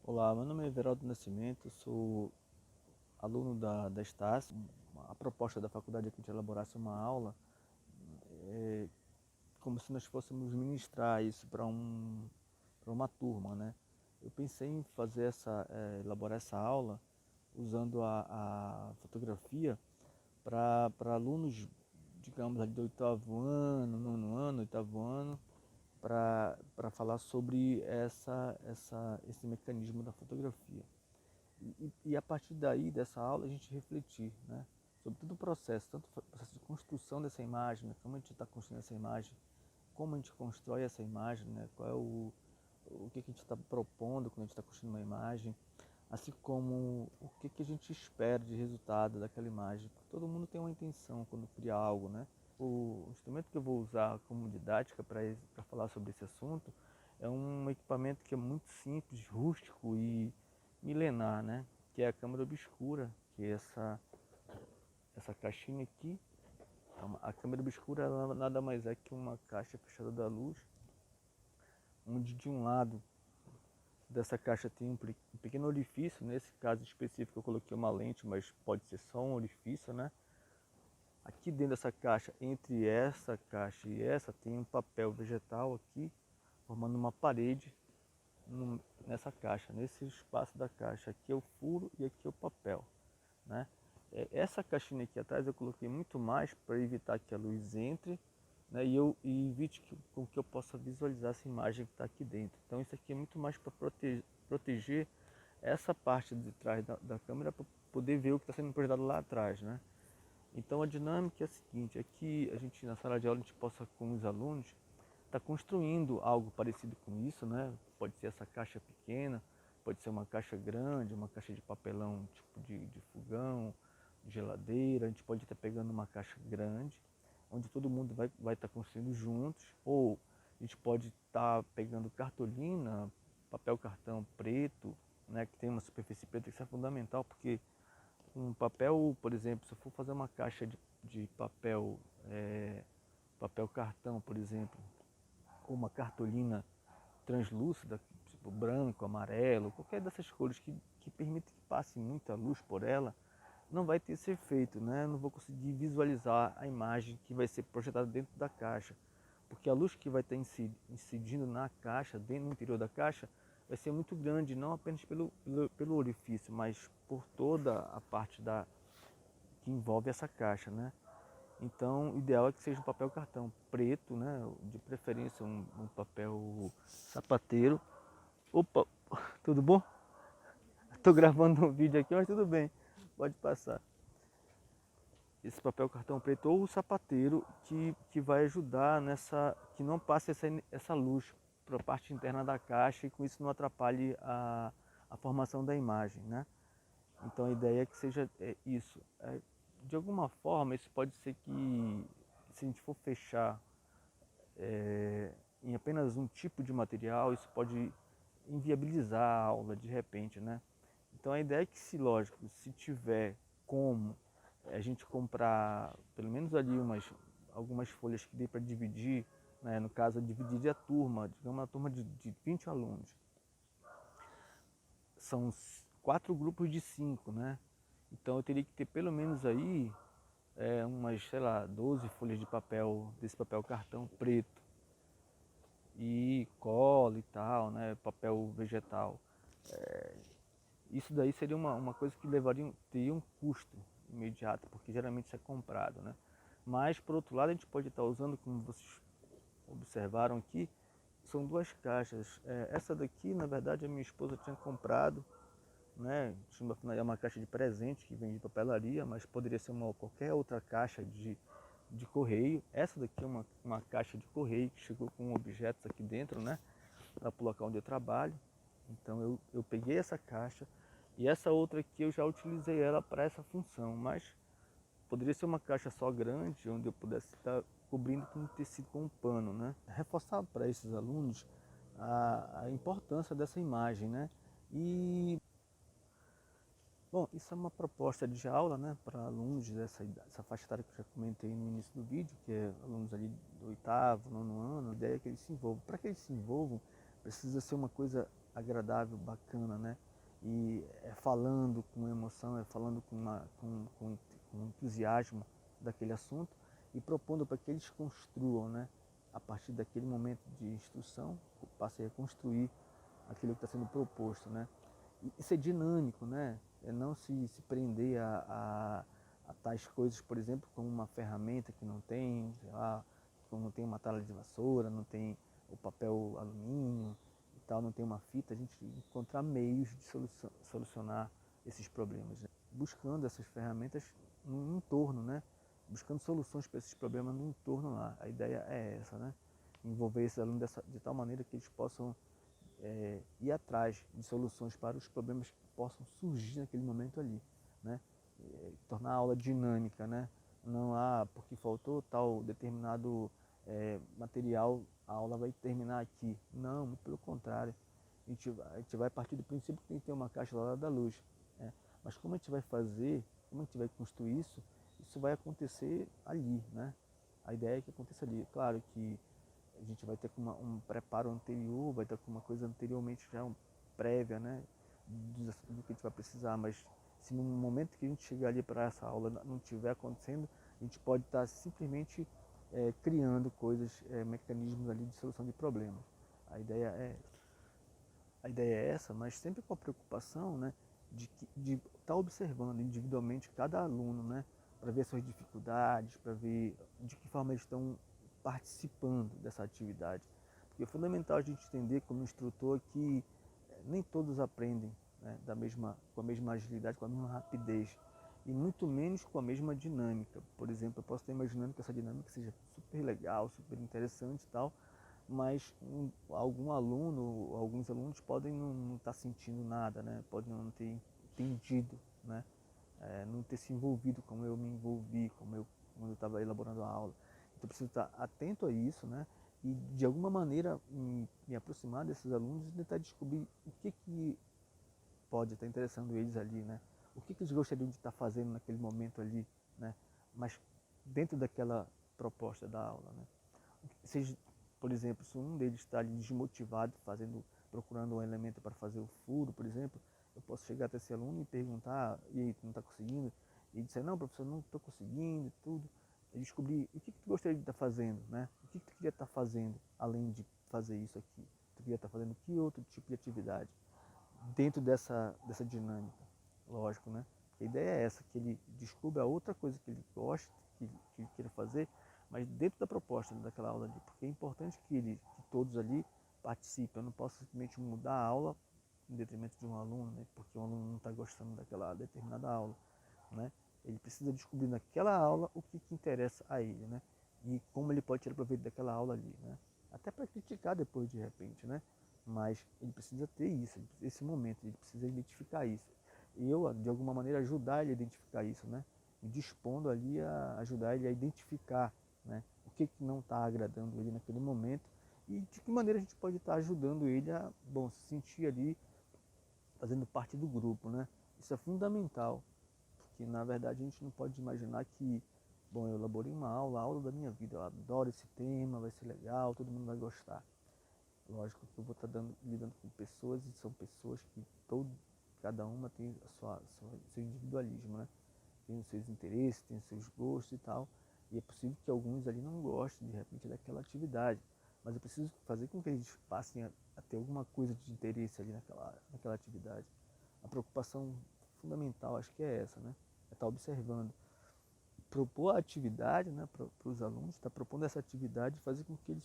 Olá, meu nome é Everaldo Nascimento, sou aluno da Estácio. A proposta da faculdade é que a gente elaborasse uma aula, é, como se nós fôssemos ministrar isso para uma turma, né? Eu pensei em elaborar essa aula usando a fotografia para alunos, digamos, ali do oitavo ano, nono ano, oitavo ano, para falar sobre esse mecanismo da fotografia. E a partir daí, dessa aula, a gente refletir, né, sobre todo o processo, tanto o processo de construção dessa imagem, né, como a gente está construindo essa imagem, como a gente constrói essa imagem, né, qual é o que a gente está propondo quando a gente está construindo uma imagem, assim como o que a gente espera de resultado daquela imagem. Porque todo mundo tem uma intenção quando cria algo, né? O instrumento que eu vou usar como didática para falar sobre esse assunto é um equipamento que é muito simples, rústico e milenar, né? Que é a câmara obscura, que é essa caixinha aqui. A câmera obscura ela nada mais é que uma caixa fechada da luz, onde de um lado dessa caixa tem um pequeno orifício. Nesse caso específico eu coloquei uma lente, mas pode ser só um orifício, né? Aqui dentro dessa caixa, entre essa caixa e essa, tem um papel vegetal aqui, formando uma parede nessa caixa, nesse espaço da caixa. Aqui é o furo e aqui é o papel, né? Essa caixinha aqui atrás eu coloquei muito mais para evitar que a luz entre, né, e evite com que eu possa visualizar essa imagem que está aqui dentro. Então isso aqui é muito mais para proteger essa parte de trás da câmera, para poder ver o que está sendo projetado lá atrás, né? Então a dinâmica é a seguinte: aqui a gente na sala de aula a gente possa com os alunos está construindo algo parecido com isso, né? Pode ser essa caixa pequena, pode ser uma caixa grande, uma caixa de papelão tipo de fogão, geladeira. A gente pode estar pegando uma caixa grande, onde todo mundo vai estar construindo juntos, ou a gente pode estar pegando cartolina, papel cartão preto, né? Que tem uma superfície preta. Isso é fundamental porque um papel, por exemplo, se eu for fazer uma caixa de papel, papel cartão, por exemplo, ou uma cartolina translúcida, tipo branco, amarelo, qualquer dessas cores que permite que passe muita luz por ela, não vai ter esse efeito, né? Eu não vou conseguir visualizar a imagem que vai ser projetada dentro da caixa, porque a luz que vai estar incidindo na caixa, dentro do interior da caixa, vai ser muito grande, não apenas pelo orifício, mas por toda a parte que envolve essa caixa, né? Então, o ideal é que seja um papel cartão preto, né? De preferência um papel sapateiro. Opa, tudo bom? Estou gravando um vídeo aqui, mas tudo bem, pode passar. Esse papel cartão preto ou o sapateiro que vai ajudar que não passe essa luz para a parte interna da caixa e com isso não atrapalhe a formação da imagem, né? Então a ideia é que seja isso. De alguma forma, isso pode ser que, se a gente for fechar em apenas um tipo de material, isso pode inviabilizar a aula de repente, né? Então a ideia é que, se lógico, se tiver como a gente comprar pelo menos ali algumas folhas que dê para dividir, né? No caso, dividir a turma, digamos uma turma de 20 alunos. São 4 grupos de 5, né? Então eu teria que ter pelo menos aí umas, sei lá, 12 folhas de papel, desse papel cartão preto, e cola e tal, né? Papel vegetal. Isso daí seria uma coisa que teria um custo imediato, porque geralmente isso é comprado, né? Mas, por outro lado, a gente pode estar usando, como vocês observaram aqui, são 2 caixas. Essa daqui, na verdade, a minha esposa tinha comprado, né? É uma caixa de presente que vem de papelaria, mas poderia ser qualquer outra caixa de correio. Essa daqui é uma caixa de correio que chegou com objetos aqui dentro, né? Lá para o local onde eu trabalho. Então eu peguei essa caixa e essa outra aqui eu já utilizei ela para essa função, mas poderia ser uma caixa só grande, onde eu pudesse estar cobrindo com um tecido, com um pano, né? Reforçar para esses alunos a importância dessa imagem, né? E, bom, isso é uma proposta de aula, né, para alunos dessa faixa etária que eu já comentei no início do vídeo, que é alunos ali do oitavo, nono ano. A ideia é que eles se envolvam. Para que eles se envolvam, precisa ser uma coisa agradável, bacana, né? E é falando com emoção, é falando com entusiasmo daquele assunto e propondo para que eles construam, né? A partir daquele momento de instrução, passei a construir aquilo que está sendo proposto, né? E ser dinâmico, né? É não se prender a tais coisas, por exemplo, como uma ferramenta que não tem, sei lá, como não tem uma tala de vassoura, não tem o papel alumínio e tal, não tem uma fita, a gente encontrar meios de solucionar esses problemas, né? Buscando essas ferramentas no entorno, né? Buscando soluções para esses problemas no entorno lá. A ideia é essa, né? Envolver esses alunos de tal maneira que eles possam ir atrás de soluções para os problemas que possam surgir naquele momento ali, né? Tornar a aula dinâmica, né? Não porque faltou tal determinado material, a aula vai terminar aqui. Não, muito pelo contrário. A gente vai partir do princípio que tem que ter uma caixa lá da luz, né? Mas como a gente vai fazer, como a gente vai construir isso, isso vai acontecer ali, né? A ideia é que aconteça ali. Claro que a gente vai ter um preparo anterior, vai ter uma coisa anteriormente já prévia, né, do que a gente vai precisar, mas se no momento que a gente chegar ali para essa aula não estiver acontecendo, a gente pode estar simplesmente criando coisas, mecanismos ali de solução de problemas. A ideia é, a ideia é essa, mas sempre com a preocupação, né, de estar observando individualmente cada aluno, né, para ver suas dificuldades, para ver de que forma eles estão participando dessa atividade. Porque é fundamental a gente entender como instrutor que nem todos aprendem, né, com a mesma agilidade, com a mesma rapidez e muito menos com a mesma dinâmica. Por exemplo, eu posso estar imaginando que essa dinâmica seja super legal, super interessante e tal, mas alguns alunos podem não estar sentindo nada, né? Podem não ter entendido, né? Não ter se envolvido como eu me envolvi, quando eu estava elaborando a aula. Então eu preciso estar atento a isso, né? E de alguma maneira me aproximar desses alunos e tentar descobrir o que pode estar interessando eles ali, né? O que eles gostariam de estar fazendo naquele momento ali, né? Mas dentro daquela proposta da aula, né? Seja, por exemplo, se um deles está ali desmotivado, procurando um elemento para fazer o furo, por exemplo, eu posso chegar até esse aluno e perguntar, e aí, tu não está conseguindo? E dizer, não, professor, não estou conseguindo, tudo. E descobrir o que tu gostaria de estar fazendo, né? O que tu queria estar fazendo, além de fazer isso aqui? Tu queria estar fazendo que outro tipo de atividade? Dentro dessa dinâmica, lógico, né? A ideia é essa, que ele descubra outra coisa que ele gosta, que ele queira fazer, mas dentro da proposta daquela aula ali, porque é importante que todos ali participem. Eu não posso simplesmente mudar a aula em detrimento de um aluno, né? Porque o aluno não está gostando daquela determinada aula, né? Ele precisa descobrir naquela aula o que interessa a ele, né? E como ele pode tirar proveito daquela aula ali, né? Até para criticar depois de repente, né? Mas ele precisa ter isso, esse momento, ele precisa identificar isso. E eu, de alguma maneira, ajudar ele a identificar isso, né? Me dispondo ali a ajudar ele a identificar, né, o que não está agradando ele naquele momento e de que maneira a gente pode estar ajudando ele a, bom, se sentir ali fazendo parte do grupo, né? Isso é fundamental, porque na verdade a gente não pode imaginar que, bom, eu elaborei uma aula, a aula da minha vida, eu adoro esse tema, vai ser legal, todo mundo vai gostar. Lógico que eu vou estar lidando com pessoas e são pessoas que cada uma tem seu individualismo, né? Tem os seus interesses, tem os seus gostos e tal. E é possível que alguns ali não gostem de repente daquela atividade. Mas eu preciso fazer com que eles passem a ter alguma coisa de interesse ali naquela atividade. A preocupação fundamental acho que é essa, né? É estar observando. Propor a atividade, né, para os alunos, está propondo essa atividade e fazer com que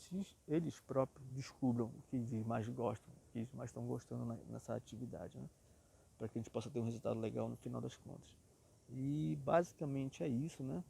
eles próprios descubram o que eles mais gostam, o que eles mais estão gostando nessa atividade, né, para que a gente possa ter um resultado legal no final das contas. E basicamente é isso, né?